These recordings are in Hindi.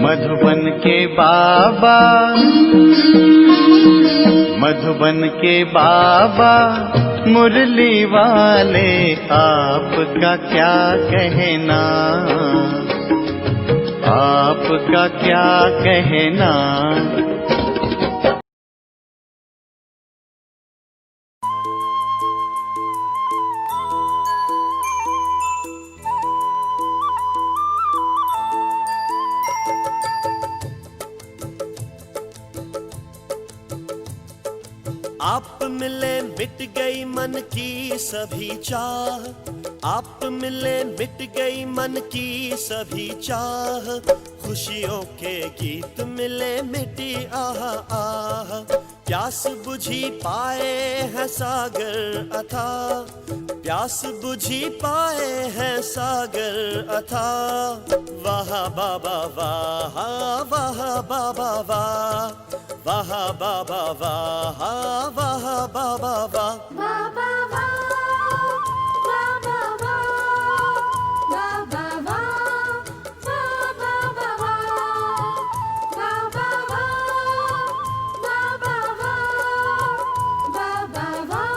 मधुबन के बाबा, मधुबन के बाबा मुरली वाले, आपका क्या कहना, आपका क्या कहना। आप मिले मिट गई मन की सभी चाह, आप मिले मिट गई मन की सभी चाह, खुशियों के गीत मिले मिटी आह आह। प्यास बुझी पाए हैं सागर अथाह, प्यास बुझी पाए हैं सागर अथाह। वाह बाबा वाह, वाह बाबा वाह, वाह बाबा वाह, वाह बाबा वाह। बाबा वाह, बाबा वाह, बाबा वाह, बाबा वाह, बाबा वाह, बाबा वाह, बाबा वाह,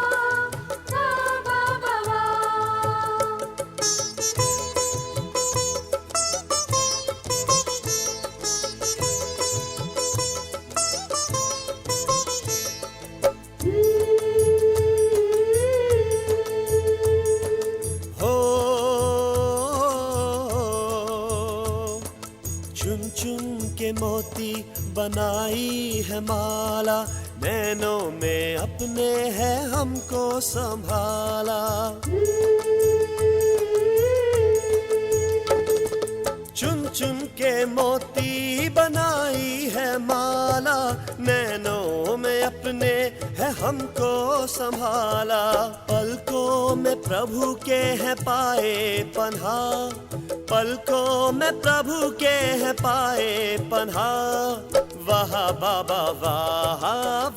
बाबा वाह। चुन चुन के मोती बनाई है माला, नैनों में अपने है हमको संभाला। चुन चुन के मोती बनाई है माला, नैनों में अपने है हमको संभाला। पलकों में प्रभु के है पाए पन्हा, पलकों में प्रभु के है पाए पन्हा। वाह बाबा वाह,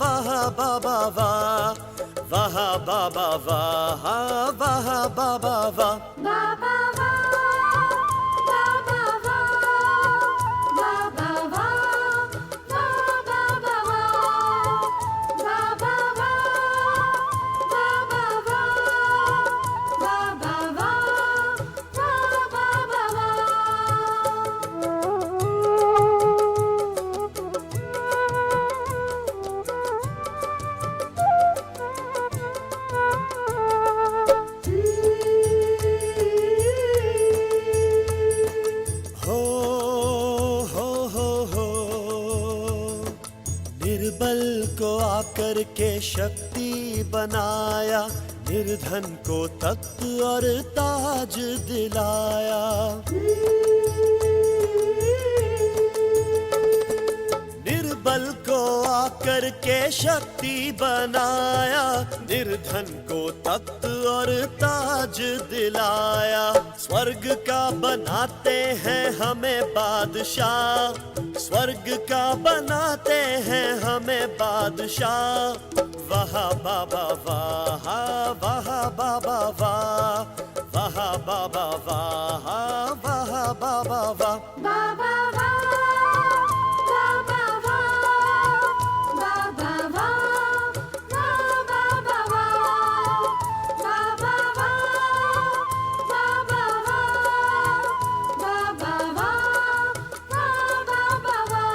वाह बाबा वाह, वाह बाबा वाह, वाह बाबा वाह। बाबा वाह, बाबा वाह, बाबा वाह, बाबा वाह, बाबा वाह, बाबा वाह, बाबा वाह, बाबा निर्बल को आकर के शक्ति बनाया, निर्धन को तख्त और ताज दिलाया। निर्बल को आकर के शक्ति बनाया, निर्धन को तख्त और ताज दिलाया। स्वर्ग का बनाते हैं हमें बादशाह, स्वर्ग का बनाते हैं हमें बादशाह। वाह बाबा वाह, वाह बाबा वाह, वाह बाबा वाह, वाह बाबा वाह। बाबा वाह, बाबा वाह, बाबा वाह, बाबा वाह, बाबा वाह, बाबा वाह, बाबा वाह, बाबा वाह।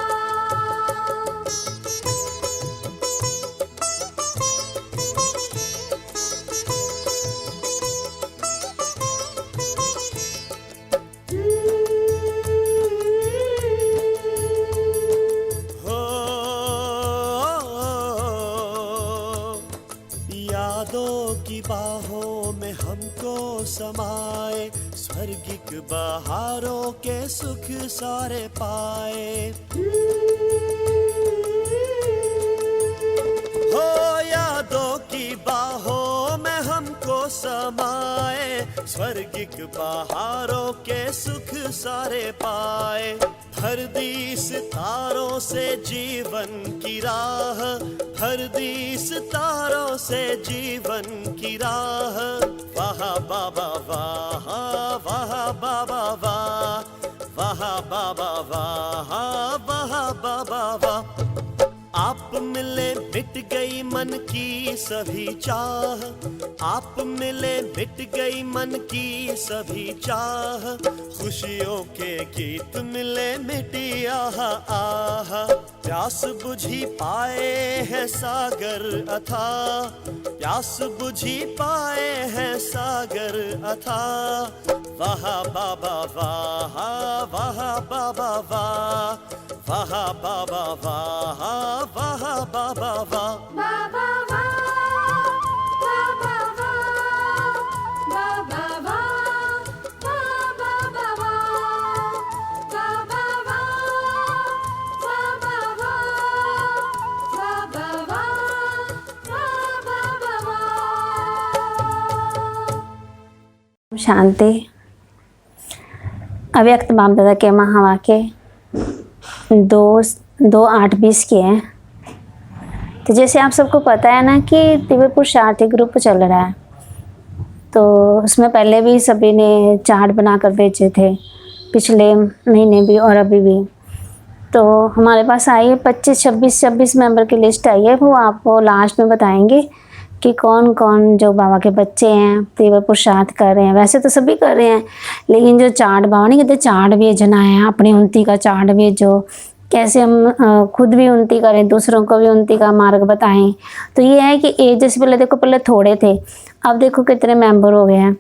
यादों की बाहों में हमको समाए, स्वर्गिक बहारों के सुख सारे पाए। हो यादों की बाहों में हमको समाए, स्वर्गिक बहारों के सुख सारे पाए। भर दी सितारों से जीवन की राह, भर दी सितारों से जीवन की राह। वाह बाबा वाह, वाह बाबा वाह, वाह बाबा वाह वाह बाबा वाह। आप मिले मिट गई मन की सभी चाह, आप मिले मिट गई मन की सभी चाह, खुशियों के गीत मिले मिटी आह आह। प्यास बुझी पाए हैं सागर अथाह, प्यास बुझी पाए हैं सागर अथाह। वाह बाबा वाह वाह बाबा वाह, वाह बाबा वाह वाह बाबा वाह। बाबा वाह, बाबा वाह, बाबा वाह, बाबा वाह, बाबा वाह, बाबा वाह, बाबा वाह, बाबा वाह। शांति। अव्यक्त बाप दादा के महावाक्य 2-8-20 के हैं। तो जैसे आप सबको पता है ना कि दिव्य पुरुषार्थी ग्रुप चल रहा है, तो उसमें पहले भी सभी ने चार्ट बना कर भेजे थे, पिछले महीने भी और अभी भी। तो हमारे पास आई है 25-26 मेंबर की लिस्ट आई है, वो आपको लास्ट में बताएंगे कि कौन कौन जो बाबा के बच्चे हैं दिव्य पुरुषार्थ कर रहे हैं। वैसे तो सभी कर रहे हैं, लेकिन जो चार्ट बाबा नहीं कहते चार्ट भेजना है, अपनी उन्नति का चार्ट भेजो, कैसे हम खुद भी उन्नति करें, दूसरों को भी उन्नति का मार्ग बताएं। तो ये है कि एक जैसे पहले देखो, पहले थोड़े थे, अब देखो कितने मेंबर हो गए हैं,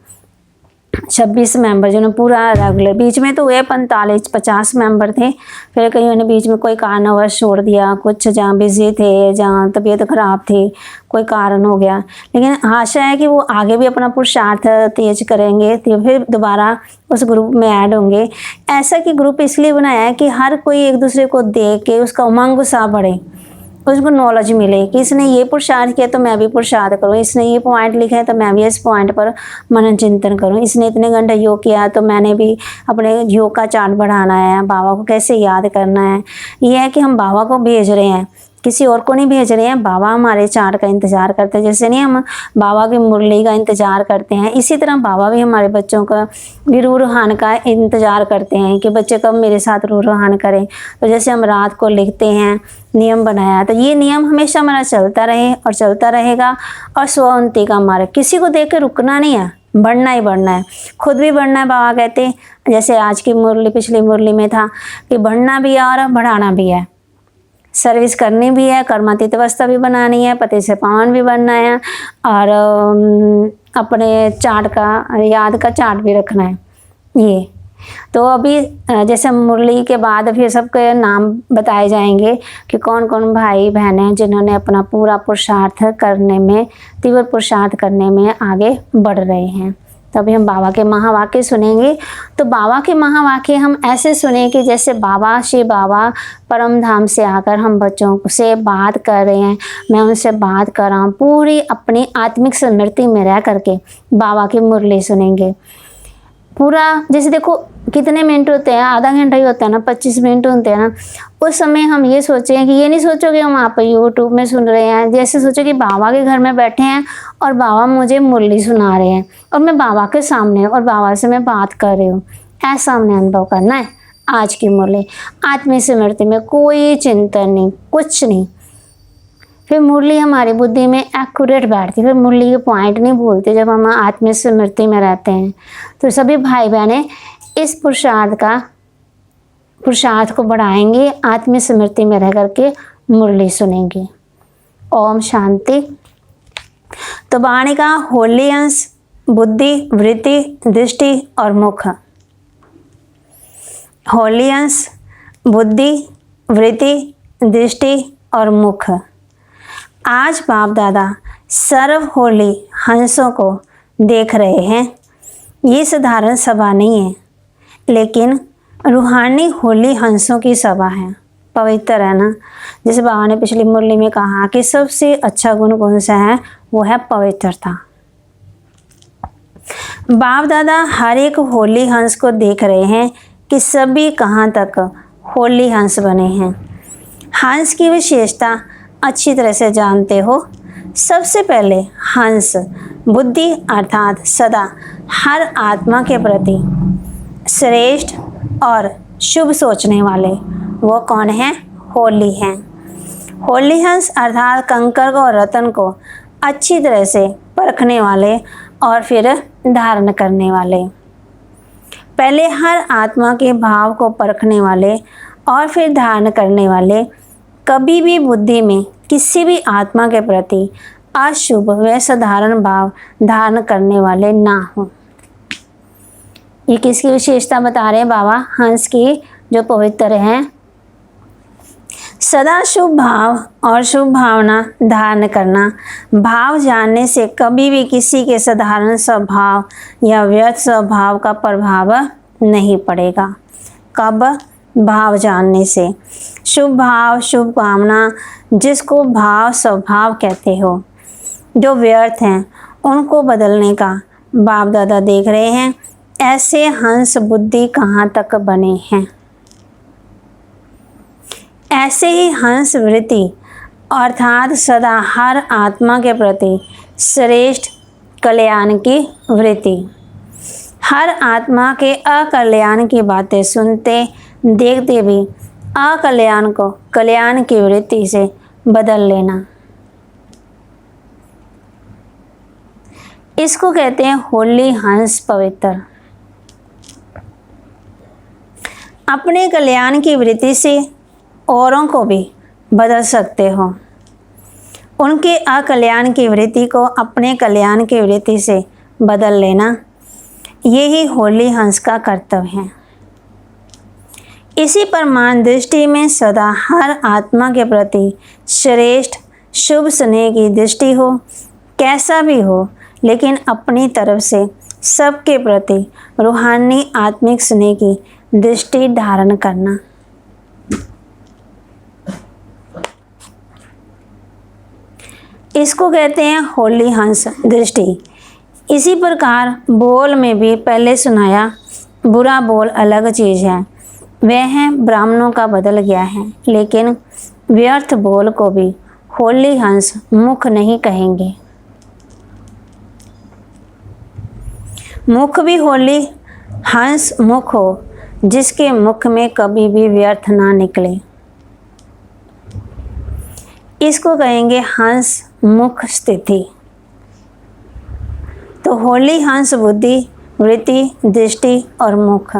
26 मेंबर जिन्होंने पूरा रेगुलर। बीच में तो हुए 45-50 मेंबर थे, फिर कईयों ने बीच में कोई कारणवश छोड़ दिया, कुछ जहाँ बिजी थे, जहाँ तबीयत खराब थी, कोई कारण हो गया। लेकिन आशा है कि वो आगे भी अपना पुरुषार्थ तेज करेंगे, तो फिर दोबारा उस ग्रुप में ऐड होंगे। ऐसा कि ग्रुप इसलिए बनाया है कि हर कोई एक दूसरे को देख के उसका उमंग उत्साह बढ़े, उसको नॉलेज मिले कि इसने ये पुरुषार्थ किया तो मैं भी पुरुषार्थ करूँ, इसने ये पॉइंट लिखा है तो मैं भी इस पॉइंट पर मनन चिंतन करूँ, इसने इतने घंटे योग किया तो मैंने भी अपने योग का चार्ट बढ़ाना है, बाबा को कैसे याद करना है। ये है कि हम बाबा को भेज रहे हैं, किसी और को नहीं भेज रहे हैं। बाबा हमारे चार्ट का इंतज़ार करते हैं, जैसे नहीं हम बाबा की मुरली का इंतज़ार करते हैं, इसी तरह बाबा भी हमारे बच्चों का भी रूह रूहान का इंतज़ार करते हैं कि बच्चे कब मेरे साथ रूह रूहान करें। तो जैसे हम रात को लिखते हैं, नियम बनाया, तो ये नियम हमेशा हमारा चलता रहे और चलता रहेगा। और स्व-उन्नति का मार्ग, किसी को देख के रुकना नहीं है, बढ़ना ही बढ़ना है, खुद भी बढ़ना है। बाबा कहते हैं, जैसे आज की मुरली पिछली मुरली में था कि बढ़ना भी है और बढ़ाना भी है, सर्विस करनी भी है, कर्मातीत अवस्था भी बनानी है, पति से पावन भी बनना है, और अपने चार्ट का याद का चार्ट भी रखना है। ये तो अभी जैसे मुरली के बाद फिर सबके नाम बताए जाएंगे कि कौन कौन भाई बहन हैं जिन्होंने अपना पूरा पुरुषार्थ करने में, तीव्र पुरुषार्थ करने में आगे बढ़ रहे हैं। तभी हम बाबा के महावाक्य सुनेंगे। तो बाबा के महावाक्य हम ऐसे सुने कि जैसे बाबा श्री बाबा परम धाम से आकर हम बच्चों से बात कर रहे हैं, मैं उनसे बात कर रहा हूँ, पूरी अपनी आत्मिक स्मृति में रह करके बाबा की मुरली सुनेंगे। पूरा जैसे देखो कितने मिनट होते हैं, आधा घंटा ही होता है ना, 25 मिनट होते हैं ना, उस समय हम ये सोचें कि ये नहीं सोचो कि हम आप यूट्यूब में सुन रहे हैं, जैसे सोचो कि बाबा के घर में बैठे हैं और बाबा मुझे मुरली सुना रहे हैं और मैं बाबा के सामने और बाबा से मैं बात कर रही हूँ। ऐसा हमने अनुभव करना है। आज की मुरली आत्मिक स्मृति में कोई चिंतन नहीं, कुछ नहीं, फिर मुरली हमारी बुद्धि में एक्यूरेट बैठती, फिर मुरली के पॉइंट नहीं भूलते जब हम आत्मिक स्मृति में रहते हैं। तो सभी भाई बहनें इस पुरुषार्थ को बढ़ाएंगे, आत्मिक स्मृति में रह करके मुरली सुनेंगे। ओम शांति। तो वाणी का होली अंश बुद्धि, वृत्ति, दृष्टि और मुख। होली अंश बुद्धि, वृत्ति, दृष्टि और मुख। आज बाप दादा सर्व होली हंसों को देख रहे हैं। ये साधारण सभा नहीं है, लेकिन रूहानी होली हंसों की सभा है, पवित्र है ना। जैसे बाबा ने पिछली मुरली में कहा कि सबसे अच्छा गुण कौन सा है, वो है पवित्रता। बाप दादा हर एक होली हंस को देख रहे हैं कि सभी कहाँ तक होली हंस बने हैं। हंस की विशेषता अच्छी तरह से जानते हो। सबसे पहले हंस बुद्धि अर्थात सदा हर आत्मा के प्रति श्रेष्ठ और शुभ सोचने वाले, वो कौन है? होली हैं। होली हंस अर्थात कंकर को और रतन को अच्छी तरह से परखने वाले और फिर धारण करने वाले। पहले हर आत्मा के भाव को परखने वाले और फिर धारण करने वाले, कभी भी बुद्धि में किसी भी आत्मा के प्रति अशुभ व साधारण भाव धारण करने वाले ना हो। ये किसकी विशेषता बता रहे हैं बाबा? हंस की, जो पवित्र हैं। सदा शुभ भाव और शुभ भावना धारण करना, भाव जानने से कभी भी किसी के साधारण स्वभाव या व्यर्थ स्वभाव का प्रभाव नहीं पड़ेगा। कब? भाव जानने से। शुभ भाव, शुभ कामना, जिसको भाव स्वभाव कहते हो, जो व्यर्थ हैं उनको बदलने का बाप दादा देख रहे हैं। ऐसे हंस बुद्धि कहाँ तक बने हैं। ऐसे ही हंस वृत्ति अर्थात सदा हर आत्मा के प्रति श्रेष्ठ कल्याण की वृत्ति, हर आत्मा के अकल्याण की बातें सुनते देखते भी अकल्याण को कल्याण की वृत्ति से बदल लेना, इसको कहते हैं होली हंस पवित्र। अपने कल्याण की वृत्ति से औरों को भी बदल सकते हो। उनके अकल्याण की वृत्ति को अपने कल्याण की वृत्ति से बदल लेना, यही होली हंस का कर्तव्य है। इसी परमान दृष्टि में सदा हर आत्मा के प्रति श्रेष्ठ शुभ स्नेह की दृष्टि हो, कैसा भी हो, लेकिन अपनी तरफ से सबके प्रति रूहानी आत्मिक स्नेह की दृष्टि धारण करना। इसको कहते हैं होली हंस दृष्टि। इसी प्रकार बोल में भी पहले सुनाया, बुरा बोल अलग चीज़ है, वह है ब्राह्मणों का बदल गया है, लेकिन व्यर्थ बोल को भी होली हंस मुख नहीं कहेंगे। मुख भी होली हंस मुख हो, जिसके मुख में कभी भी व्यर्थ ना निकले, इसको कहेंगे हंस मुख स्थिति। तो होली हंस बुद्धि, वृत्ति, दृष्टि और मुख,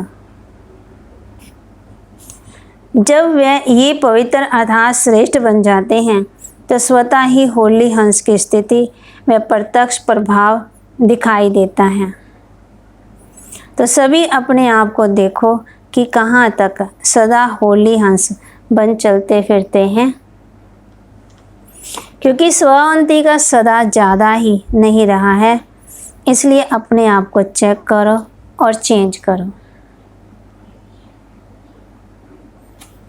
जब वह ये पवित्र अर्थात श्रेष्ठ बन जाते हैं तो स्वतः ही होली हंस की स्थिति व प्रत्यक्ष प्रभाव दिखाई देता है। तो सभी अपने आप को देखो कि कहाँ तक सदा होली हंस बन चलते फिरते हैं, क्योंकि स्वउन्नति का सदा ज़्यादा ही नहीं रहा है। इसलिए अपने आप को चेक करो और चेंज करो।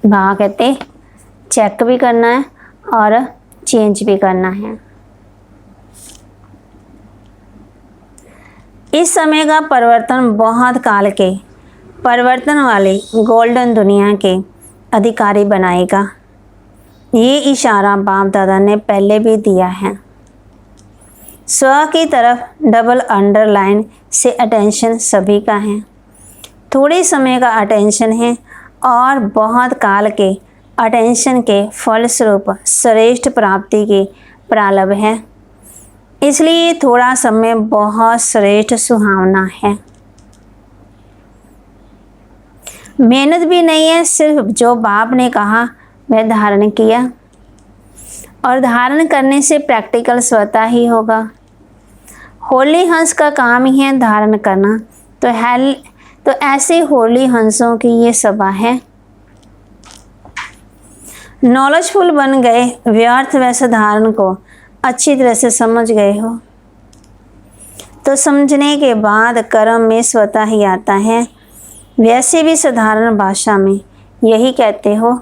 बाबा कहते चेक भी करना है और चेंज भी करना है। इस समय का परिवर्तन बहुत काल के परिवर्तन वाले गोल्डन दुनिया के अधिकारी बनाएगा। ये इशारा बाप दादा ने पहले भी दिया है। स्व की तरफ डबल अंडरलाइन से अटेंशन सभी का है। थोड़े समय का अटेंशन है और बहुत काल के अटेंशन के फलस्वरूप श्रेष्ठ प्राप्ति की प्रारंभ है। इसलिए थोड़ा समय बहुत श्रेष्ठ सुहावना है। मेहनत भी नहीं है, सिर्फ जो बाप ने कहा वह धारण किया, और धारण करने से प्रैक्टिकल स्वतः ही होगा। होली हंस का काम ही है धारण करना। तो ऐसे होली हंसों की ये सभा है। नॉलेजफुल बन गए, व्यर्थ व साधारण को अच्छी तरह से समझ गए हो, तो समझने के बाद कर्म में स्वतः ही आता है। वैसे भी साधारण भाषा में यही कहते हो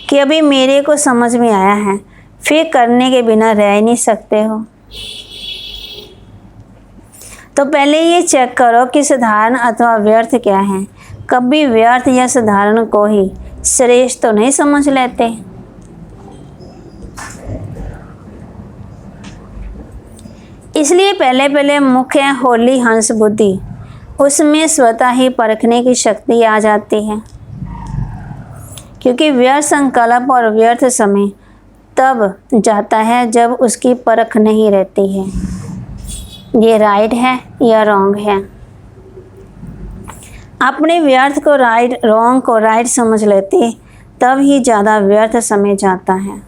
कि अभी मेरे को समझ में आया है, फिर करने के बिना रह ही नहीं सकते हो। तो पहले ये चेक करो कि साधारण अथवा व्यर्थ क्या है। कभी व्यर्थ या साधारण को ही श्रेष्ठ तो नहीं समझ लेते। इसलिए पहले मुख्य होली हंस बुद्धि उसमें स्वतः ही परखने की शक्ति आ जाती है, क्योंकि व्यर्थ संकल्प और व्यर्थ समय तब जाता है जब उसकी परख नहीं रहती है, ये राइट है या रॉन्ग है। अपने व्यर्थ को राइट, रॉन्ग को राइट समझ लेते तब ही ज़्यादा व्यर्थ समय जाता है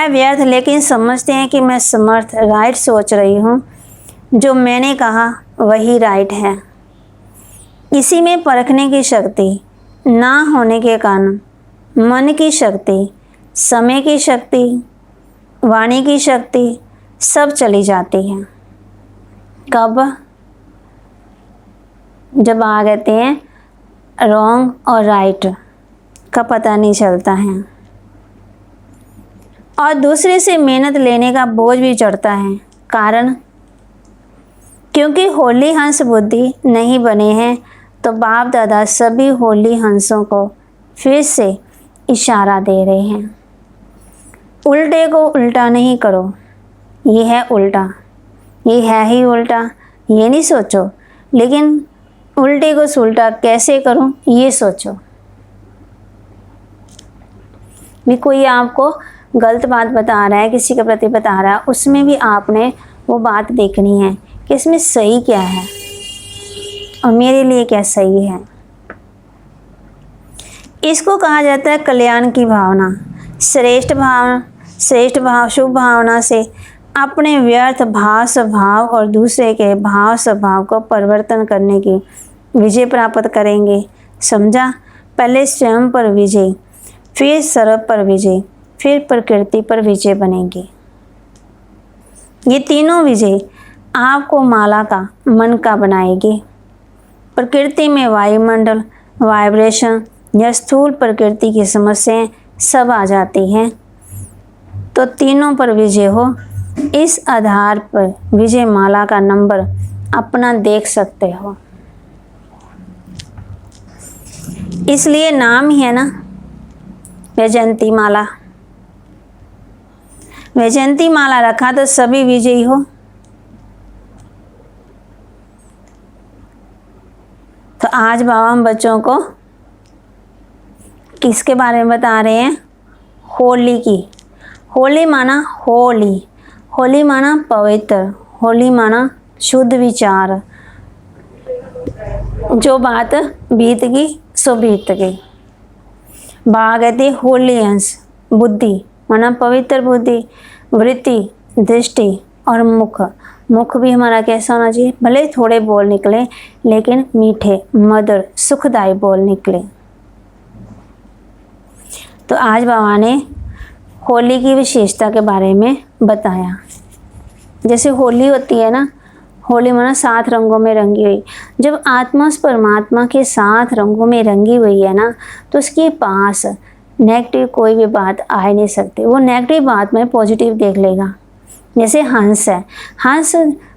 व्यर्थ, लेकिन समझते हैं कि मैं समर्थ राइट सोच रही हूँ, जो मैंने कहा वही राइट है। इसी में परखने की शक्ति ना होने के कारण मन की शक्ति, समय की शक्ति, वाणी की शक्ति सब चली जाती है। कब? जब आ जाते हैं रॉन्ग और राइट का पता नहीं चलता है, और दूसरे से मेहनत लेने का बोझ भी चढ़ता है। कारण? क्योंकि होली हंस बुद्धि नहीं बने हैं, तो बाप दादा सभी होली हंसों को फिर से इशारा दे रहे हैं, उल्टे को उल्टा नहीं करो, ये है उल्टा, ये है ही उल्टा, ये नहीं सोचो, लेकिन उल्टे को सुलटा कैसे करूं ये सोचो। भी कोई आपको गलत बात बता रहा है, किसी के प्रति बता रहा है, उसमें भी आपने वो बात देखनी है कि इसमें सही क्या है और मेरे लिए क्या सही है। इसको कहा जाता है कल्याण की भावना। श्रेष्ठ भाव शुभ भावना से अपने व्यर्थ भाव स्वभाव और दूसरे के भाव स्वभाव को परिवर्तन करने की विजय प्राप्त करेंगे। समझा? पहले स्वयं पर विजय, फिर सर्व पर विजय, फिर प्रकृति पर विजय बनेंगे। ये तीनों विजय आपको माला का, मन का बनाएगी। प्रकृति में वायुमंडल, वाइब्रेशन या स्थूल प्रकृति की समस्याएं सब आ जाती हैं, तो तीनों पर विजय हो। इस आधार पर विजय माला का नंबर अपना देख सकते हो। इसलिए नाम ही है ना वैजयंती माला। वैजयंती माला रखा तो सभी विजयी हो। तो आज बाबा हम बच्चों को किसके बारे में बता रहे हैं? होली की। होली माना होली, होली माना पवित्र, होली माना शुद्ध विचार। जो बात बीत गई सो बीत गई। बाबा कहते होली अंश बुद्धि माना पवित्र बुद्धि, वृत्ति, दृष्टि और मुख। मुख भी हमारा कैसा होना चाहिए? भले थोड़े बोल निकले लेकिन मीठे, मधुर, सुखदायी बोल निकले। तो आज बाबा ने होली की विशेषता के बारे में बताया। जैसे होली होती है ना, होली माना 7 रंगों में रंगी हुई। जब आत्मा उस परमात्मा के 7 रंगों में रंगी हुई है ना, तो उसके पास नेगेटिव कोई भी बात आ ही नहीं सकती। वो नेगेटिव बात में पॉजिटिव देख लेगा। जैसे हंस है, हंस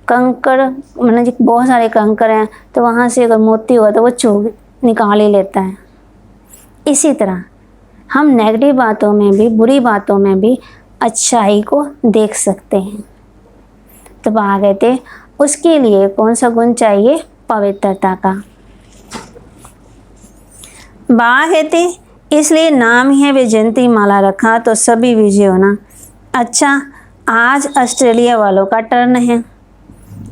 कंकड़ मतलब बहुत सारे कंकड़ हैं, तो वहाँ से अगर मोती हुआ तो वो चूक निकाल ही लेता है। इसी तरह हम नेगेटिव बातों में भी, बुरी बातों में भी अच्छाई को देख सकते हैं। तो बाबा कहते उसके लिए कौन सा गुण चाहिए? पवित्रता का। बाबा कहते इसलिए नाम ही है वैजयंती माला रखा तो सभी विजय होना। अच्छा, आज ऑस्ट्रेलिया वालों का टर्न है।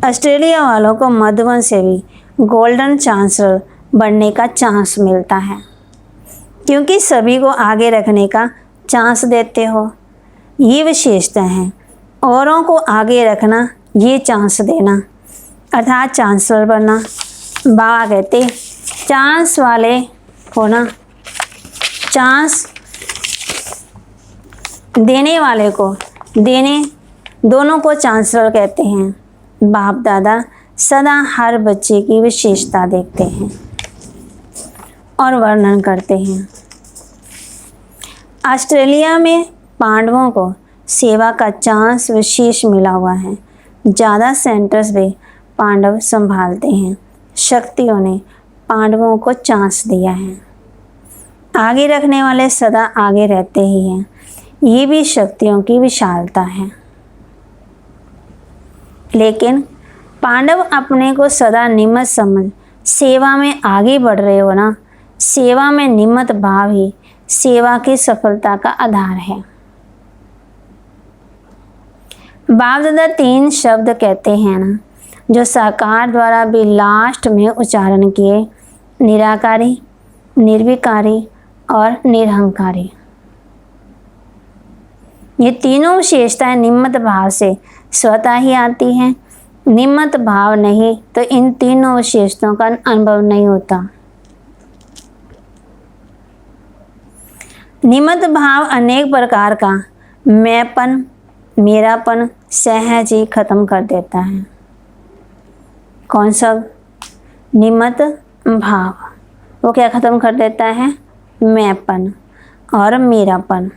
ऑस्ट्रेलिया वालों को मधुबन से भी गोल्डन चांसलर बनने का चांस मिलता है, क्योंकि सभी को आगे रखने का चांस देते हो। ये विशेषता है, औरों को आगे रखना, ये चांस देना, अर्थात चांसलर बनना। बाबा कहते चांस वाले होना, चांस देने वाले को, देने दोनों को चांसलर कहते हैं। बाप दादा सदा हर बच्चे की विशेषता देखते हैं और वर्णन करते हैं। ऑस्ट्रेलिया में पांडवों को सेवा का चांस विशेष मिला हुआ है। ज़्यादा सेंटर्स भी पांडव संभालते हैं। शक्तियों ने पांडवों को चांस दिया है। आगे रखने वाले सदा आगे रहते ही हैं। ये भी शक्तियों की विशालता है। लेकिन पांडव अपने को सदा निमत समझ सेवा में आगे बढ़ रहे हो ना। सेवा में निमत भाव ही सेवा की सफलता का आधार है। बाप दादा 3 शब्द कहते हैं ना, जो साकार द्वारा भी लास्ट में उच्चारण किए, निराकारी, निर्विकारी और निरहंकारी। ये तीनों विशेषताएं निम्मत भाव से स्वतः ही आती हैं। निम्मत भाव नहीं तो इन तीनों विशेषताओं का अनुभव नहीं होता। निम्मत भाव अनेक प्रकार का मैंपन, मेरापन सहज ही खत्म कर देता है। कौन सा निम्मत भाव? वो क्या खत्म कर देता है? मैंपन और मेरापन।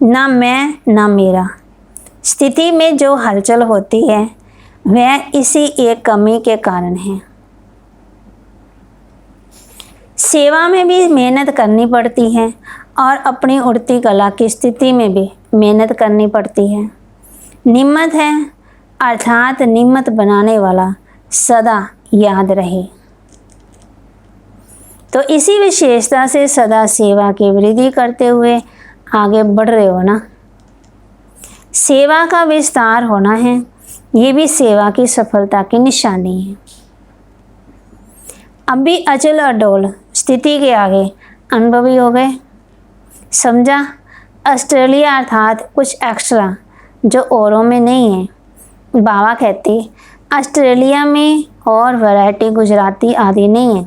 ना मैं ना मेरा स्थिति में जो हलचल होती है वह इसी एक कमी के कारण है। सेवा में भी मेहनत करनी पड़ती है और अपनी उड़ती कला की स्थिति में भी मेहनत करनी पड़ती है। निम्मत है अर्थात निम्मत बनाने वाला सदा याद रहे। तो इसी विशेषता से सदा सेवा की वृद्धि करते हुए आगे बढ़ रहे हो ना। सेवा का विस्तार होना है, ये भी सेवा की सफलता की निशानी है। अब भी अचल और डोल स्थिति के आगे अनुभवी हो गए। समझा? ऑस्ट्रेलिया अर्थात कुछ एक्स्ट्रा जो औरों में नहीं है। बाबा कहते ऑस्ट्रेलिया में और वैरायटी गुजराती आदि नहीं है।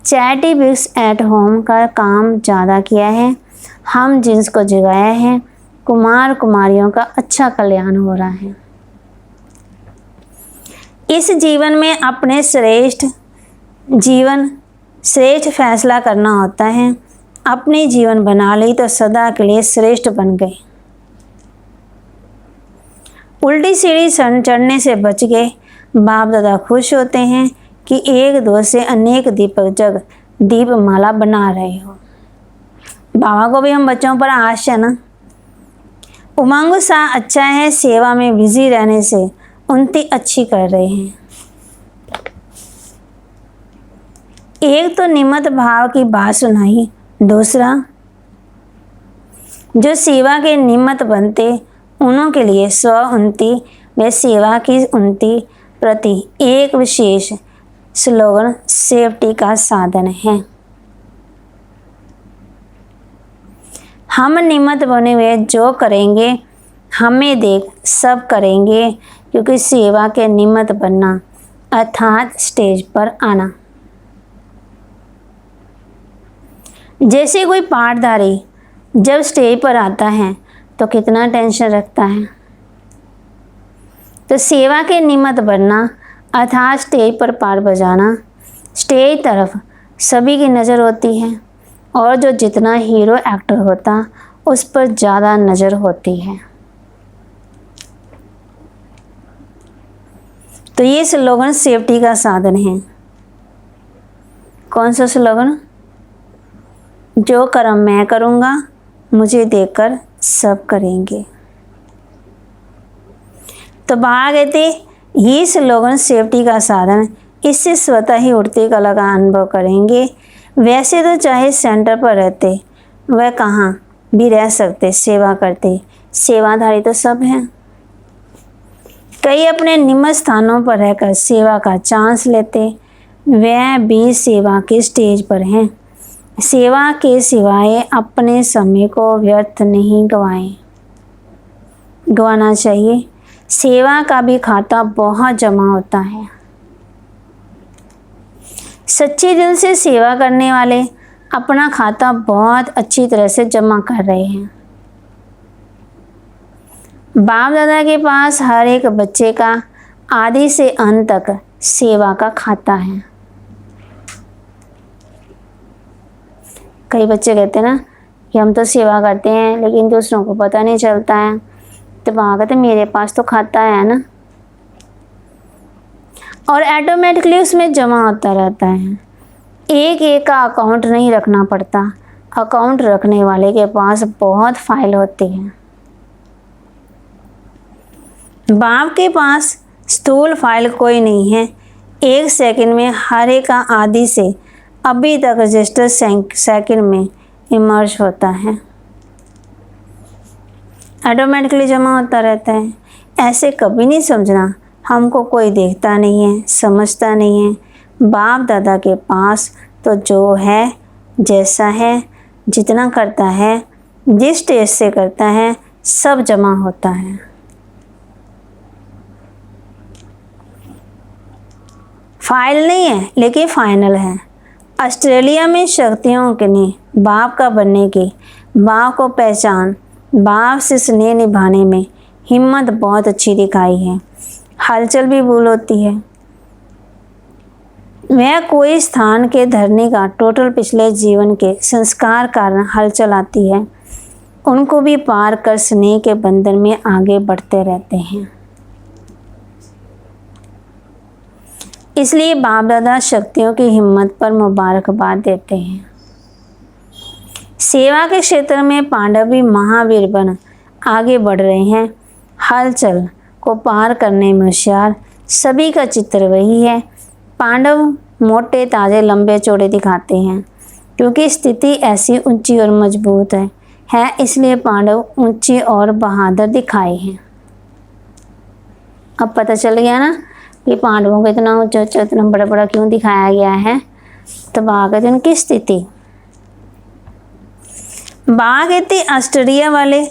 चैरिटी बिग्स एट होम का काम ज़्यादा किया है। हम जिन्स को जगाया है। कुमार कुमारियों का अच्छा कल्याण हो रहा है। इस जीवन में अपने श्रेष्ठ फैसला करना होता है। अपनी जीवन बना ली तो सदा के लिए श्रेष्ठ बन गए। उल्टी सीढ़ी चढ़ने से बच गए। बाप दादा खुश होते हैं कि एक दो से अनेक दीपक जग दीपमाला बना रहे हो। बाबा को भी हम बच्चों पर आश है ना। उमंग सा अच्छा है, सेवा में बिजी रहने से उन्नति अच्छी कर रहे हैं। एक तो निम्मत भाव की बात सुनाई, दूसरा जो सेवा के निम्मत बनते उन्हों के लिए स्व उन्नति व सेवा की उन्नति प्रति एक विशेष स्लोगन सेफ्टी का साधन है। हम निम्मत बने हुए जो करेंगे हमें देख सब करेंगे, क्योंकि सेवा के निम्मत बनना अर्थात स्टेज पर आना। जैसे कोई पाठधारी जब स्टेज पर आता है तो कितना टेंशन रखता है। तो सेवा के निम्मत बनना अर्थात स्टेज पर पाठ बजाना। स्टेज तरफ सभी की नज़र होती है और जो जितना हीरो एक्टर होता उस पर ज़्यादा नज़र होती है। तो ये स्लोगन सेफ्टी का साधन है। कौन सा स्लोगन? जो कर्म मैं करूँगा मुझे देखकर सब करेंगे। तो बाबा कहते ये स्लोगन सेफ्टी का साधन, इससे स्वतः ही उड़ती कला का अनुभव करेंगे। वैसे तो चाहे सेंटर पर रहते वह कहाँ भी रह सकते, सेवा करते, सेवाधारी तो सब हैं। कई अपने निम्न स्थानों पर रहकर सेवा का चांस लेते, वह भी सेवा के स्टेज पर हैं। सेवा के सिवाय अपने समय को व्यर्थ नहीं गंवाना चाहिए। सेवा का भी खाता बहुत जमा होता है। सच्चे दिल से सेवा करने वाले अपना खाता बहुत अच्छी तरह से जमा कर रहे हैं। बाप दादा के पास हर एक बच्चे का आदि से अंत तक सेवा का खाता है। कई बच्चे कहते हैं ना कि हम तो सेवा करते हैं लेकिन दूसरों को पता नहीं चलता है। तो वहाँ कहते मेरे पास तो खाता है ना, और ऑटोमेटिकली उसमें जमा होता रहता है। एक एक का अकाउंट नहीं रखना पड़ता। अकाउंट रखने वाले के पास बहुत फाइल होती है। बाप के पास स्थूल फाइल कोई नहीं है, 1 सेकंड में हर एक का आदि से अभी तक रजिस्टर सेकंड में इमर्ज होता है, ऑटोमेटिकली जमा होता रहता है। ऐसे कभी नहीं समझना हमको कोई देखता नहीं है, समझता नहीं है। बाप दादा के पास तो जो है, जैसा है, जितना करता है, जिस स्टेज से करता है, सब जमा होता है। फाइल नहीं है लेकिन फाइनल है। ऑस्ट्रेलिया में शक्तियों के लिए बाप का बनने की, बाप को पहचान, बाप से स्नेह निभाने में हिम्मत बहुत अच्छी दिखाई है। हलचल भी भूल होती है। वह कोई स्थान के धरने का टोटल पिछले जीवन के संस्कार कारण हलचल आती है, उनको भी पार कर स्नेह के बंधन में आगे बढ़ते रहते हैं। इसलिए बाप दादा शक्तियों की हिम्मत पर मुबारकबाद देते हैं। सेवा के क्षेत्र में पांडव भी महावीर बन आगे बढ़ रहे हैं। हलचल को पार करने में होशियार सभी का चित्र वही है। पांडव मोटे, ताजे, लंबे, चौड़े दिखाते हैं क्योंकि स्थिति ऐसी ऊंची और मजबूत है, इसलिए पांडव ऊंची और बहादुर दिखाए हैं। अब पता चल गया ना कि पांडवों को इतना ऊंचा ऊंचा, इतना बड़ा बड़ा क्यों दिखाया गया है। तो बाबा कहते हैं उनकी स्थिति। बाबा कहते ऑस्ट्रेलिया वाले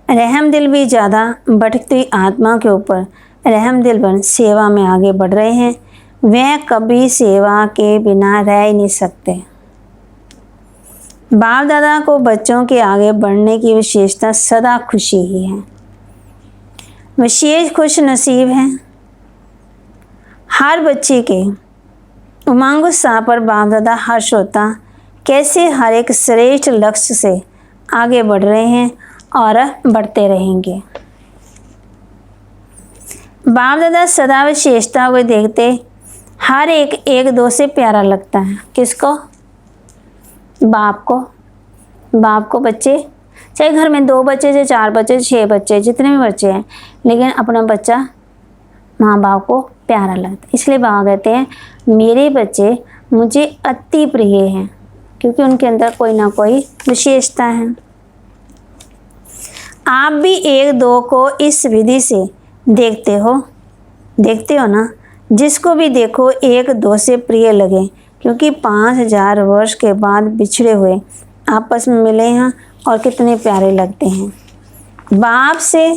रहम दिल भी ज़्यादा भटकती हुई आत्मा के ऊपर रहम दिल बन सेवा में आगे बढ़ रहे हैं। वह कभी सेवा के बिना रह ही नहीं सकते। बाप दादा को बच्चों के आगे बढ़ने की विशेषता सदा खुशी ही है, विशेष खुश नसीब है। हर बच्चे के उमंग उत्साह पर बाप दादा हर्ष होता, कैसे हर एक श्रेष्ठ लक्ष्य से आगे बढ़ रहे हैं और बढ़ते रहेंगे। बाप दादा सदा विशेषता हुए देखते, हर एक दो से प्यारा लगता है। किसको? बाप को। बाप को बच्चे, चाहे घर में 2 बच्चे, चाहे 4 बच्चे, 6 बच्चे, जितने भी बच्चे हैं, लेकिन अपना बच्चा माँ बाप को प्यारा लगता है। इसलिए बाबा कहते हैं मेरे बच्चे मुझे अति प्रिय हैं, क्योंकि उनके अंदर कोई ना कोई विशेषता है। आप भी 1-2 को इस विधि से देखते हो ना। जिसको भी देखो 1-2 से प्रिय लगे, क्योंकि 5000 वर्ष के बाद बिछड़े हुए आपस में मिले हैं और कितने प्यारे लगते हैं। बाप से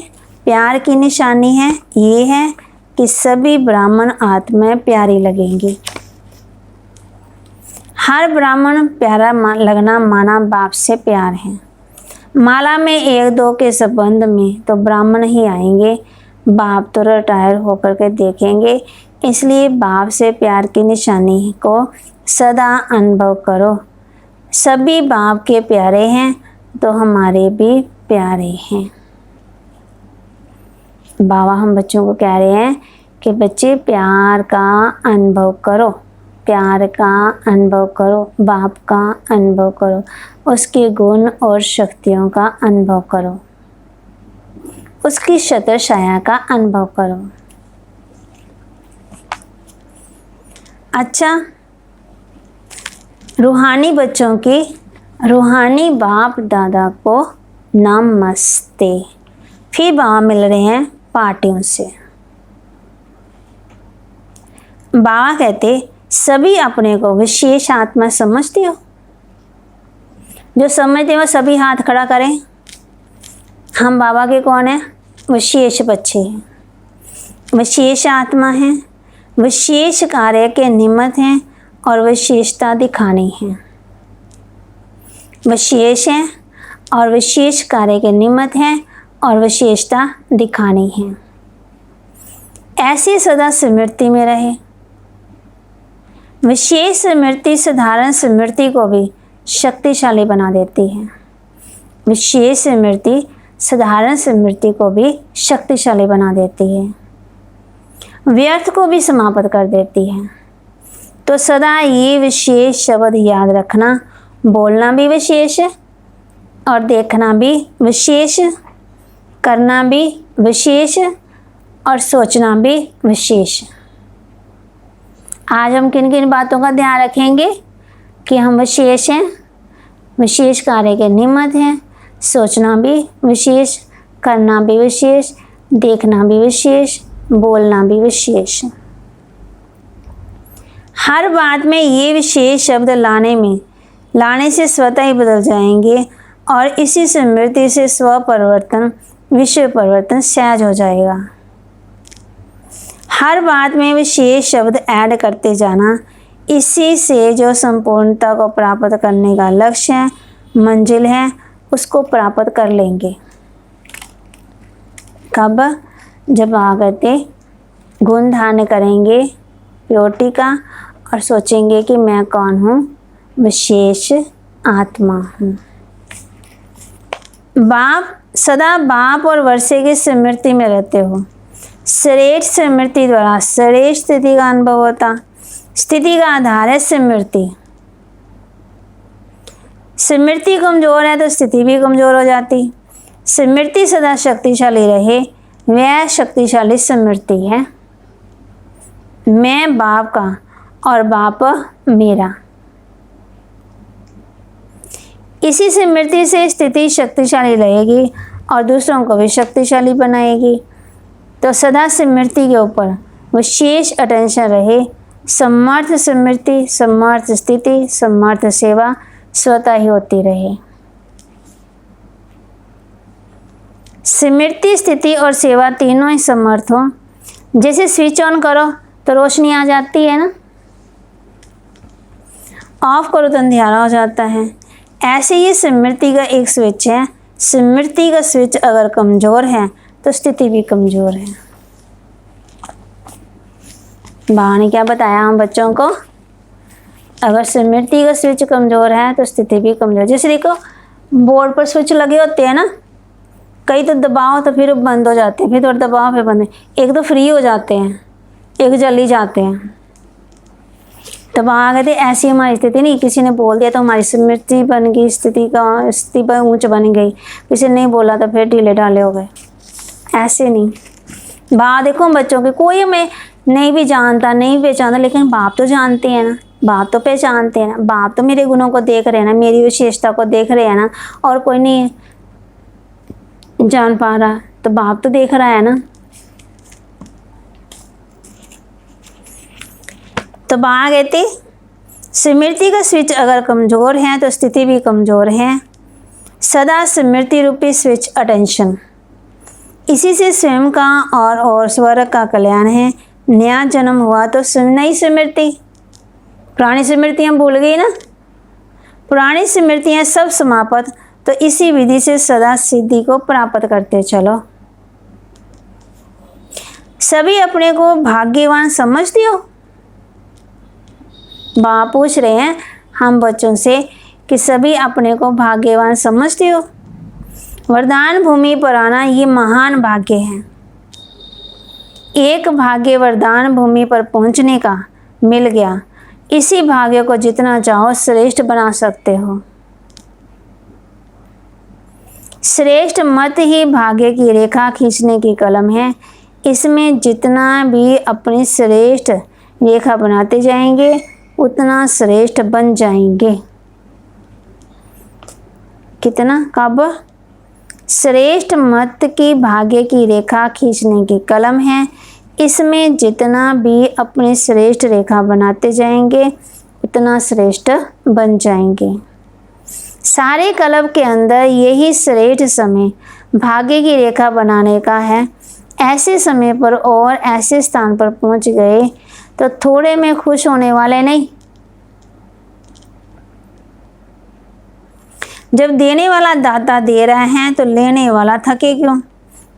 प्यार की निशानी है ये है कि सभी ब्राह्मण आत्माएं प्यारी लगेंगी। हर ब्राह्मण प्यारा लगना माना बाप से प्यार है। माला में 1-2 के संबंध में तो ब्राह्मण ही आएंगे, बाप तो रिटायर होकर के देखेंगे। इसलिए बाप से प्यार की निशानी को सदा अनुभव करो। सभी बाप के प्यारे हैं तो हमारे भी प्यारे हैं। बाबा हम बच्चों को कह रहे हैं कि बच्चे प्यार का अनुभव करो, प्यार का अनुभव करो, बाप का अनुभव करो, उसके गुण और शक्तियों का अनुभव करो, उसकी छत्र छाया का अनुभव करो। अच्छा, रूहानी बच्चों की रूहानी बाप दादा को नमस्ते। फिर बाबा मिल रहे हैं पार्टियों से। बाबा कहते सभी अपने को विशेष आत्मा समझते हो? जो समझते हो सभी हाथ खड़ा करें। हम बाबा के कौन हैं? विशेष बच्चे हैं, विशेष आत्मा हैं, विशेष कार्य के निमित्त हैं और विशेषता दिखानी है। विशेष हैं और विशेष कार्य के निमित्त हैं और विशेषता दिखानी है। ऐसी सदा स्मृति में रहे। विशेष स्मृति साधारण स्मृति को भी शक्तिशाली बना देती है। विशेष स्मृति साधारण स्मृति को भी शक्तिशाली बना देती है, व्यर्थ को भी समाप्त कर देती है। तो सदा ये विशेष शब्द याद रखना, बोलना भी विशेष और देखना भी विशेष, करना भी विशेष और सोचना भी विशेष। आज हम किन किन बातों का ध्यान रखेंगे कि हम विशेष हैं, विशेष कार्य के निमित्त हैं, सोचना भी विशेष, करना भी विशेष, देखना भी विशेष, बोलना भी विशेष। हर बात में ये विशेष शब्द लाने से स्वतः ही बदल जाएंगे और इसी स्मृति से स्व परिवर्तन, विश्व परिवर्तन सहज हो जाएगा। हर बात में विशेष शब्द ऐड करते जाना, इसी से जो संपूर्णता को प्राप्त करने का लक्ष्य है, मंजिल है, उसको प्राप्त कर लेंगे। कब? जब आगते गुण धारण करेंगे प्योरिटी का और सोचेंगे कि मैं कौन हूँ, विशेष आत्मा हूँ। सदा बाप और वर्षे की स्मृति में रहते हो। श्रेष्ठ स्मृति द्वारा श्रेष्ठ स्थिति का अनुभव होता। स्थिति का आधार है स्मृति। स्मृति कमजोर है तो स्थिति भी कमजोर हो जाती। स्मृति सदा शक्तिशाली रहे, वह शक्तिशाली स्मृति है। मैं बाप का और बाप मेरा। इसी स्मृति से स्थिति शक्तिशाली रहेगी और दूसरों को भी शक्तिशाली बनाएगी। तो सदा स्मृति के ऊपर विशेष अटेंशन रहे। समर्थ स्मृति, समर्थ स्थिति, समर्थ सेवा स्वतः ही होती रहे। स्मृति, स्थिति और सेवा तीनों ही समर्थ हो। जैसे स्विच ऑन करो तो रोशनी आ जाती है ना, ऑफ करो तो अंधेरा हो जाता है। ऐसे ही स्मृति का एक स्विच है। स्मृति का स्विच अगर कमज़ोर है तो स्थिति भी कमज़ोर है। बा ने क्या बताया हम बच्चों को? अगर स्मृति का स्विच कमज़ोर है तो स्थिति भी कमज़ोर। जैसे देखो बोर्ड पर स्विच लगे होते हैं ना, कई तो दबाओ तो फिर बंद हो जाते हैं, फिर थोड़ा दबाओ फिर बंद। एक तो फ्री हो जाते हैं, एक जल ही जाते हैं। तो वहाँ कहते ऐसी हमारी स्थिति नहीं, किसी ने बोल दिया तो हमारी स्मृति बन गई, स्थिति पर ऊंच बन गई, किसी ने नहीं बोला तो फिर ढीले ढाले हो गए। ऐसे नहीं। बाप देखो बच्चों के, कोई हमें नहीं भी जानता, नहीं पहचानता, लेकिन बाप तो जानते हैं ना, बाप तो पहचानते हैं ना, बाप तो मेरे गुणों को देख रहे हैं ना, मेरी विशेषता को देख रहे हैं ना, और कोई नहीं जान पा रहा तो बाप तो देख रहा है ना। तो बाप कहते स्मृति का स्विच अगर कमज़ोर है तो स्थिति भी कमज़ोर है। सदा स्मृति रूपी स्विच अटेंशन, इसी से स्वयं का और स्वर्ग का कल्याण है। नया जन्म हुआ तो नई स्मृति, पुरानी स्मृतियाँ भूल गई ना, पुरानी स्मृतियाँ सब समाप्त। तो इसी विधि से सदा सिद्धि को प्राप्त करते चलो। सभी अपने को भाग्यवान समझते हो? बाप पूछ रहे हैं हम बच्चों से कि सभी अपने को भाग्यवान समझते हो? वरदान भूमि पर आना ये महान भाग्य है। एक भाग्य वरदान भूमि पर पहुंचने का मिल गया। इसी भाग्य को जितना चाहो श्रेष्ठ बना सकते हो। श्रेष्ठ मत ही भाग्य की रेखा खींचने की कलम है। इसमें जितना भी अपनी श्रेष्ठ रेखा बनाते जाएंगे उतना श्रेष्ठ बन जाएंगे। कितना? कब? श्रेष्ठ मत की भाग्य की रेखा खींचने की कलम है। इसमें जितना भी अपनी श्रेष्ठ रेखा बनाते जाएंगे उतना श्रेष्ठ बन जाएंगे। सारे कलम के अंदर यही श्रेष्ठ समय भाग्य की रेखा बनाने का है। ऐसे समय पर और ऐसे स्थान पर पहुंच गए तो थोड़े में खुश होने वाले नहीं। जब देने वाला दाता दे रहा है तो लेने वाला थके क्यों?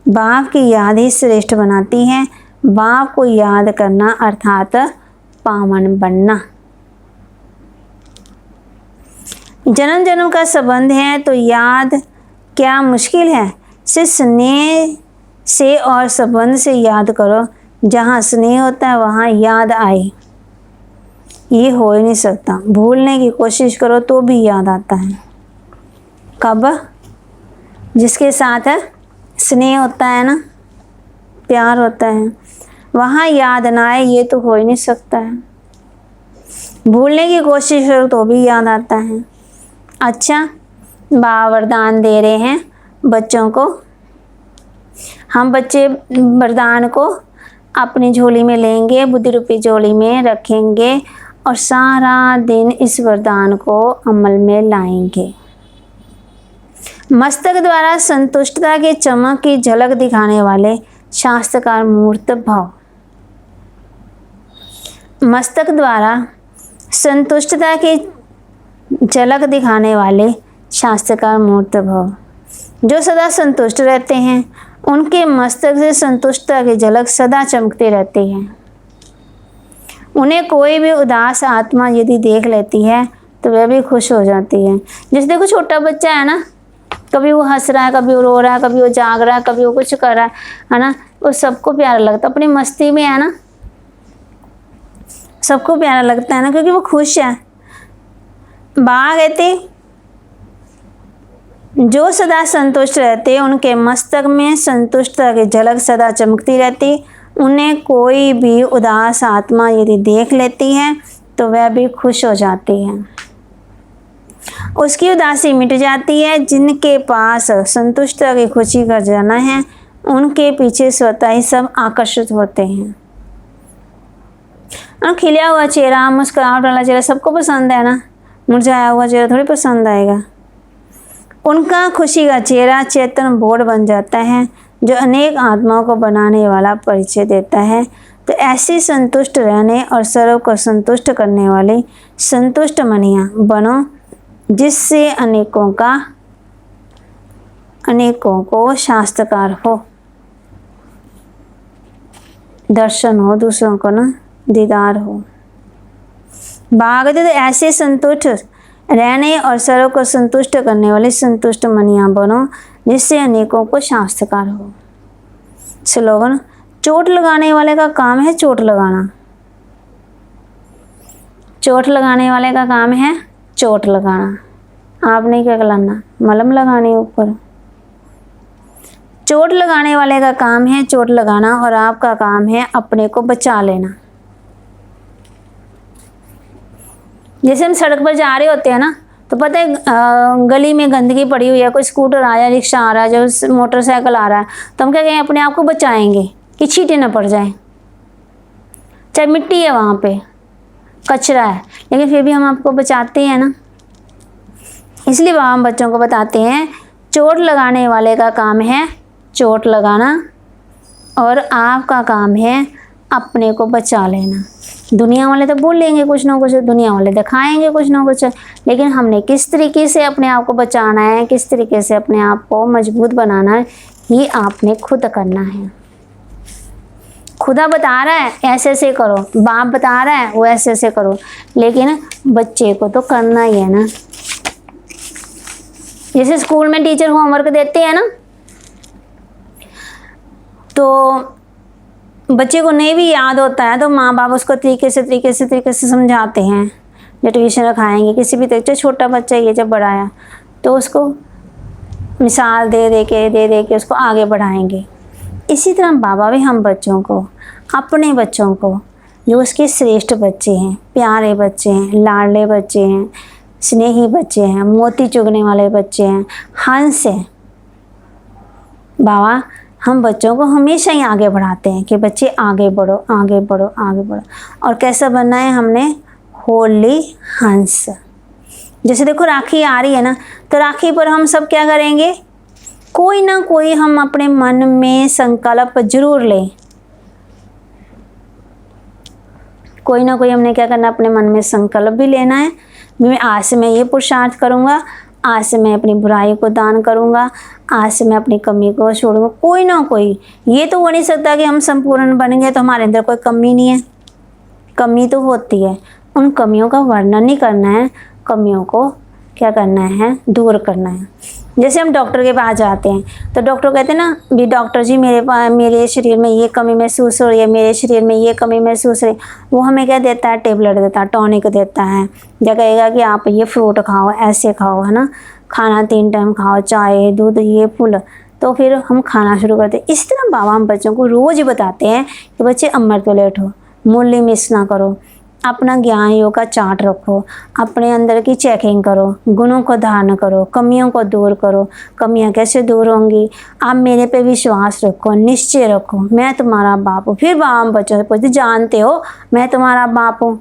बाप की याद ही श्रेष्ठ बनाती है। बाप को याद करना अर्थात पावन बनना। जन्म जन्म का संबंध है तो याद क्या मुश्किल है? सिर्फ स्नेह से और संबंध से याद करो। जहाँ स्नेह होता है वहाँ याद आए, ये हो ही नहीं सकता। भूलने की कोशिश करो तो भी याद आता है। कब? जिसके साथ स्नेह होता है ना, प्यार होता है। वहाँ याद ना आए ये तो हो ही नहीं सकता है। भूलने की कोशिश करो तो भी याद आता है। अच्छा, बाबा वरदान दे रहे हैं बच्चों को। हम बच्चे वरदान को अपनी झोली में लेंगे, बुद्धि रूपी झोली में रखेंगे और सारा दिन इस वरदान को अमल में लाएंगे। मस्तक द्वारा संतुष्टता की चमक की झलक दिखाने वाले शास्त्रकार मूर्त भव। मस्तक द्वारा संतुष्टता की झलक दिखाने वाले शास्त्रकार मूर्त भव। जो सदा संतुष्ट रहते हैं उनके मस्तक से संतुष्टता की झलक सदा चमकती रहती है। उन्हें कोई भी उदास आत्मा यदि देख लेती है तो वह भी खुश हो जाती है। जैसे देखो छोटा बच्चा है ना, कभी वो हंस रहा है, कभी वो रो रहा है, कभी वो जाग रहा है, कभी वो कुछ कर रहा है ना, वो सबको प्यारा लगता है। अपनी मस्ती में है ना, सबको प्यारा लगता है ना, क्योंकि वो खुश है। बाबा कहते जो सदा संतुष्ट रहते उनके मस्तक में संतुष्टता की झलक सदा चमकती रहती। उन्हें कोई भी उदास आत्मा यदि देख लेती है तो वह भी खुश हो जाती है, उसकी उदासी मिट जाती है। जिनके पास संतुष्टता की खुशी का जाना है उनके पीछे स्वतः ही सब आकर्षित होते हैं। और खिला हुआ चेहरा, मुस्कुराहट वाला चेहरा सबको पसंद है ना, मुरझाया हुआ चेहरा थोड़ी पसंद आएगा। उनका खुशी का चेहरा चेतन बोर्ड बन जाता है जो अनेक आत्माओं को बनाने वाला परिचय देता है। तो ऐसी संतुष्ट रहने और सर्व को संतुष्ट करने वाली संतुष्ट मनिया बनो, जिससे अनेकों को शास्त्रकार हो, दर्शन हो, दूसरों को ना दीदार हो। भागवत तो ऐसे संतुष्ट रहने और सर्व को संतुष्ट करने वाले संतुष्ट मनिया बनो, जिससे अनेकों को शास्त्रकार हो। स्लोगन, चोट लगाने वाले का काम है चोट लगाना। चोट लगाने वाले का काम है चोट लगाना। आपने क्या करना, मलहम लगानी ऊपर। चोट लगाने वाले का काम है चोट लगाना और आपका काम है अपने को बचा लेना। जैसे हम सड़क पर जा रहे होते हैं ना, तो पता है गली में गंदगी पड़ी हुई है, कोई स्कूटर आया, रिक्शा आ रहा है, जो मोटरसाइकिल आ रहा है, तो हम क्या कहें, अपने आप को बचाएंगे कि छींटे न पड़ जाए। चाहे मिट्टी है, वहाँ पे कचरा है, लेकिन फिर भी हम आपको बचाते हैं ना। इसलिए वह हम बच्चों को बताते हैं चोट लगाने वाले का काम है चोट लगाना और आपका काम है अपने को बचा लेना। दुनिया वाले तो बोल लेंगे कुछ ना कुछ, दुनिया वाले दिखाएंगे कुछ ना कुछ, लेकिन हमने किस तरीके से अपने आप को बचाना है, किस तरीके से अपने आप को मजबूत बनाना है, ये आपने खुद करना है। खुदा बता रहा है ऐसे ऐसे करो, बाप बता रहा है वो ऐसे ऐसे करो, लेकिन बच्चे को तो करना ही है ना। जैसे स्कूल में टीचर होमवर्क देते हैं ना, तो बच्चे को नहीं भी याद होता है तो माँ बाप उसको तरीके से समझाते हैं। जब ट्यूशन रखाएंगे किसी भी तरीके, छोटा बच्चा ये जब बड़ा है तो उसको मिसाल दे के उसको आगे बढ़ाएंगे। इसी तरह बाबा भी हम बच्चों को, अपने बच्चों को, जो उसके श्रेष्ठ बच्चे हैं, प्यारे बच्चे हैं, लाडले बच्चे हैं, स्नेही बच्चे हैं, मोती चुगने वाले बच्चे हैं, हंस हैं, बाबा हम बच्चों को हमेशा ही आगे बढ़ाते हैं कि बच्चे आगे बढ़ो, आगे बढ़ो, आगे बढ़ो। और कैसा बनना है हमने, होली हंस। जैसे देखो राखी आ रही है ना, तो राखी पर हम सब क्या करेंगे, कोई ना कोई हम अपने मन में संकल्प जरूर लें। कोई ना कोई हमने क्या करना, अपने मन में संकल्प भी लेना है। मैं आज से मैं ये पुरुषार्थ करूँगा, आज से मैं अपनी बुराई को दान करूँगा, आज से मैं अपनी कमी को छोड़ूंगा। कोई ना कोई, ये तो हो नहीं सकता कि हम संपूर्ण बन गए तो हमारे अंदर कोई कमी नहीं है। कमी तो होती है, उन कमियों का वर्णन नहीं करना है, कमियों को क्या करना है, दूर करना है। जैसे हम डॉक्टर के पास जाते हैं तो डॉक्टर कहते हैं ना, भी डॉक्टर जी मेरे शरीर में ये कमी महसूस हो रही है, मेरे शरीर में ये कमी महसूस हो रही है। वो हमें क्या देता है, टेबलेट देता है, टॉनिक देता है, या कहेगा कि आप ये फ्रूट खाओ, ऐसे खाओ, है ना, खाना 3 टाइम खाओ, चाय दूध ये फूल, तो फिर हम खाना शुरू करते हैं। इसी तरह बाबा हम बच्चों को रोज़ बताते हैं कि बच्चे अमृत वेले उठो, मूल्य मिस ना करो, अपना ज्ञान योग का चार्ट रखो, अपने अंदर की चेकिंग करो, गुणों को धारण करो, कमियों को दूर करो। कमियां कैसे दूर होंगी? आप मेरे पे विश्वास रखो, निश्चय रखो, मैं तुम्हारा बाप हूँ। फिर बाबा हम बच्चों से पूछते, जानते हो मैं तुम्हारा बाप हूँ,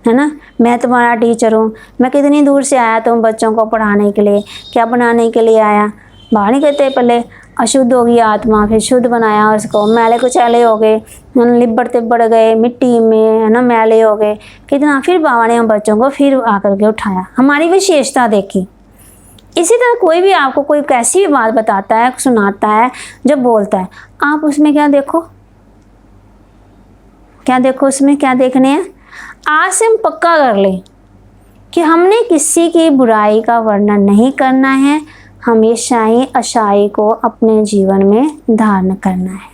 है ना, मैं तुम्हारा टीचर हूँ। मैं कितनी दूर से आया तुम बच्चों को पढ़ाने के लिए, क्या बनाने के लिए आया? बाहर नहीं कहते पहले अशुद्ध होगी आत्मा, फिर शुद्ध बनाया उसको, मैले कुचैले हो गए, लिब्बड़ तिब्बड़ गए मिट्टी में, है ना, मैले हो गए कितना। फिर बाबा ने हम बच्चों को फिर आकर के उठाया, हमारी विशेषता देखी। इसी तरह कोई भी आपको कोई कैसी भी बात बताता है, सुनाता है, जब बोलता है, आप उसमें क्या देखो, क्या देखो उसमें, क्या देखने हैं? आज से हम पक्का कर लें कि हमने किसी की बुराई का वर्णन नहीं करना है, हमेशा ही अच्छाई को अपने जीवन में धारण करना है।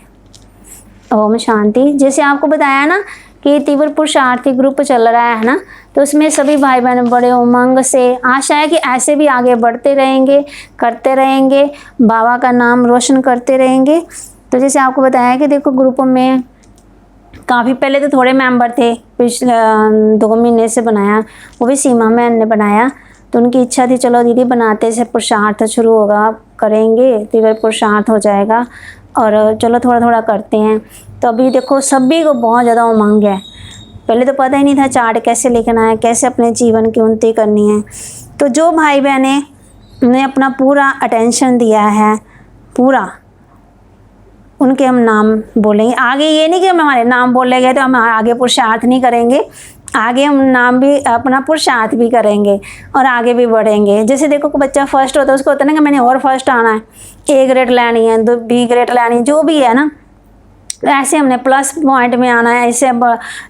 ओम शांति। जैसे आपको बताया ना कि तीव्र पुरुषार्थी ग्रुप चल रहा है ना, तो उसमें सभी भाई बहन बड़े उमंग से, आशा है कि ऐसे भी आगे बढ़ते रहेंगे, करते रहेंगे, बाबा का नाम रोशन करते रहेंगे। तो जैसे आपको बताया कि देखो ग्रुप में काफ़ी पहले तो थोड़े मेंबर थे, पिछले 2 महीने से बनाया, वो भी सीमा मैन ने बनाया। तो उनकी इच्छा थी चलो दीदी बनाते से पुरुषार्थ शुरू होगा, करेंगे, तीव्र पुरुषार्थ हो जाएगा, और चलो थोड़ा थोड़ा करते हैं। तो अभी देखो सभी को बहुत ज़्यादा उमंग है। पहले तो पता ही नहीं था चार्ट कैसे लिखना है, कैसे अपने जीवन की उन्नति करनी है। तो जो भाई बहनें ने अपना पूरा अटेंशन दिया है, पूरा, उनके हम नाम बोलेंगे आगे। ये नहीं कि हम हमारे नाम बोले गए तो हम आगे पुरुषार्थ नहीं करेंगे, आगे हम नाम भी अपना पुरुषार्थ भी करेंगे और आगे भी बढ़ेंगे। जैसे देखो बच्चा फर्स्ट होता है, उसको होता है ना कि मैंने और फर्स्ट आना है, A ग्रेड लेनी है, B ग्रेड लेनी, जो भी है ना, ऐसे हमने प्लस पॉइंट में आना है, ऐसे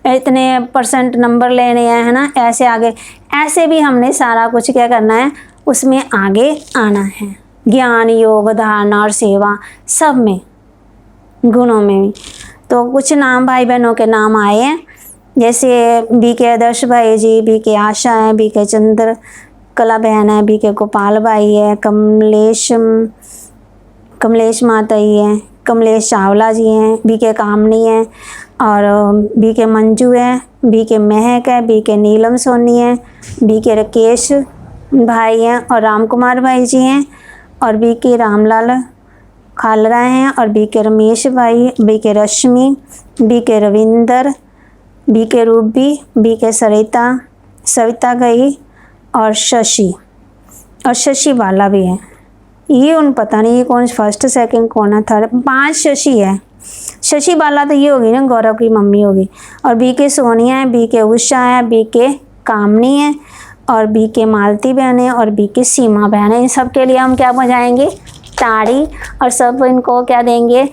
इतने % नंबर लेने हैं, है ना, ऐसे आगे, ऐसे भी हमने सारा कुछ क्या करना है, उसमें आगे आना है। ज्ञान योग धारणा और सेवा सब में, गुणों में भी। तो कुछ नाम भाई बहनों के नाम आए हैं, जैसे BK आदर्श भाई जी, BK आशा है, BK चंद्र कला बहन है, BK गोपाल भाई है, कमलेश माता ही है, कमलेश चावला जी हैं, BK कामनी है, और BK मंजू है, BK महक है, BK नीलम सोनी है, BK राकेश भाई हैं, और राम कुमार भाई जी हैं, और BK रामलाल खालरा हैं, और BK रमेश भाई, BK रश्मि, BK Ravinder, BK Ruby, BK Savita गई, और शशि बाला भी है। ये उन पता नहीं ये कौन फर्स्ट सेकंड कौन है थर्ड, 5 शशि है। शशि बाला तो ये होगी ना, गौरव की मम्मी होगी। और BK सोनिया है, BK उषा है, BK कामनी है, और BK मालती बहन है, और BK सीमा बहन है। इन सब के लिए हम क्या बजाएंगे, ताड़ी, और सब इनको क्या देंगे,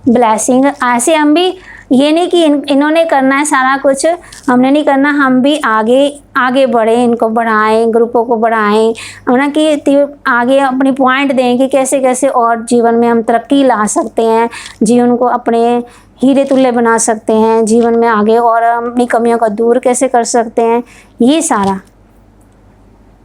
ब्लेसिंग। ऐसे हम भी, ये नहीं कि इन्होंने करना है सारा कुछ, हमने नहीं करना, हम भी आगे बढ़ें, इनको बढ़ाएं, ग्रुपों को बढ़ाएं, ना कि आगे अपनी पॉइंट दें कि कैसे कैसे और जीवन में हम तरक्की ला सकते हैं, जीवन को अपने हीरे तुल्य बना सकते हैं, जीवन में आगे और अपनी कमियों को दूर कैसे कर सकते हैं। ये सारा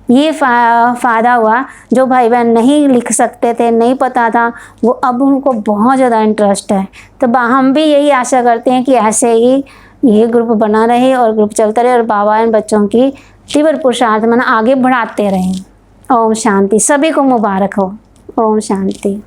ये फ़ायदा हुआ। जो भाई बहन नहीं लिख सकते थे, नहीं पता था, वो अब उनको बहुत ज़्यादा इंटरेस्ट है। तो हम भी यही आशा करते हैं कि ऐसे ही ये ग्रुप बना रहे और ग्रुप चलता रहे, और बाबा इन बच्चों की तीव्र पुरुषार्थ मन आगे बढ़ाते रहें। ओम शांति। सभी को मुबारक हो। ओम शांति।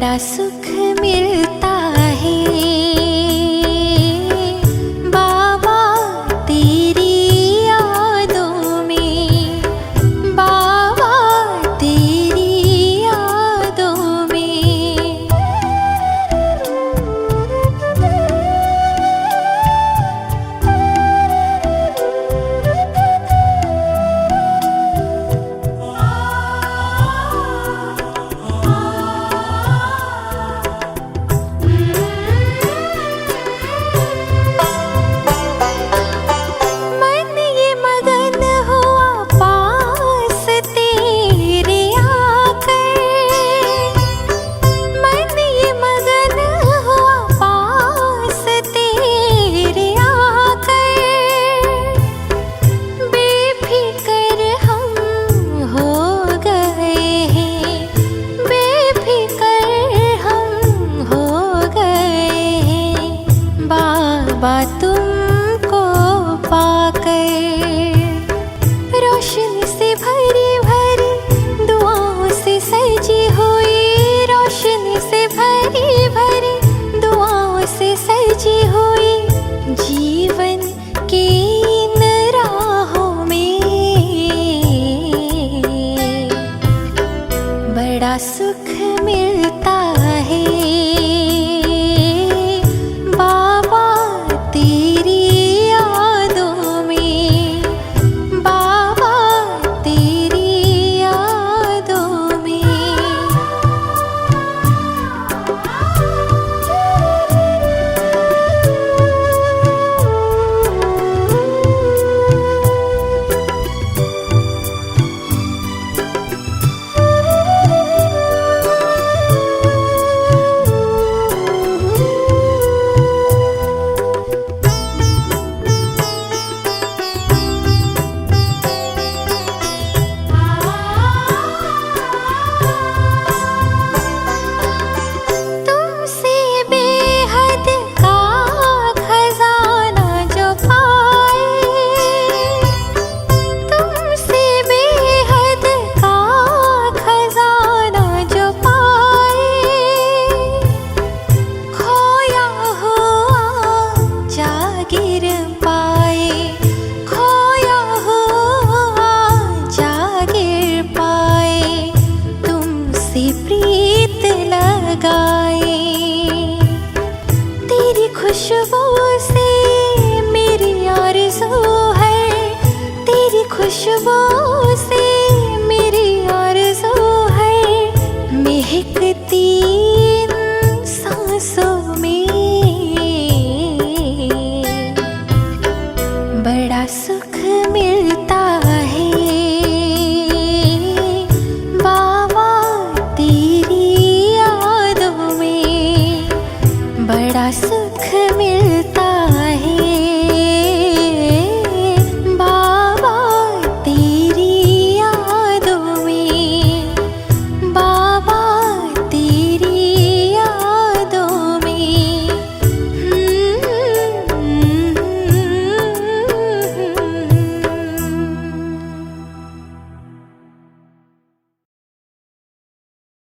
बड़ा सुख मिलता है बाबा तेरी यादों में, बाबा तेरी यादों में। मन ये मगन हुआ पास तेरे आकर, मन ये मगन हुआ पास तेरे आकर। बेफिक्र हम हो गए हैं, बेफिक्र हम हो गए हैं बाबा तुमको पाकर। रोशनी से भरी भरी दुआओं से सजी हुई, रोशनी से भरी भरी दुआओं से सजी हुई जीवन की इन राहों में बड़ा सुख मिलता है बाबा तेरी यादों में, बाबा तेरी यादों में। तुमसे बेहद का खजाना जो पाए, तुमसे बेहद का खजाना जो पाए। खोया हुआ जागिर पाए, खोया हुआ जागिर पाए। तुमसे प्रीत लगाए, तेरी खुशबू से मेरी आरज़ू है, तेरी खुशबू से मेरी आरज़ू है। महकती इन सांसों में बड़ा सुख मिलता है बाबा तेरी यादों में, बड़ा सुख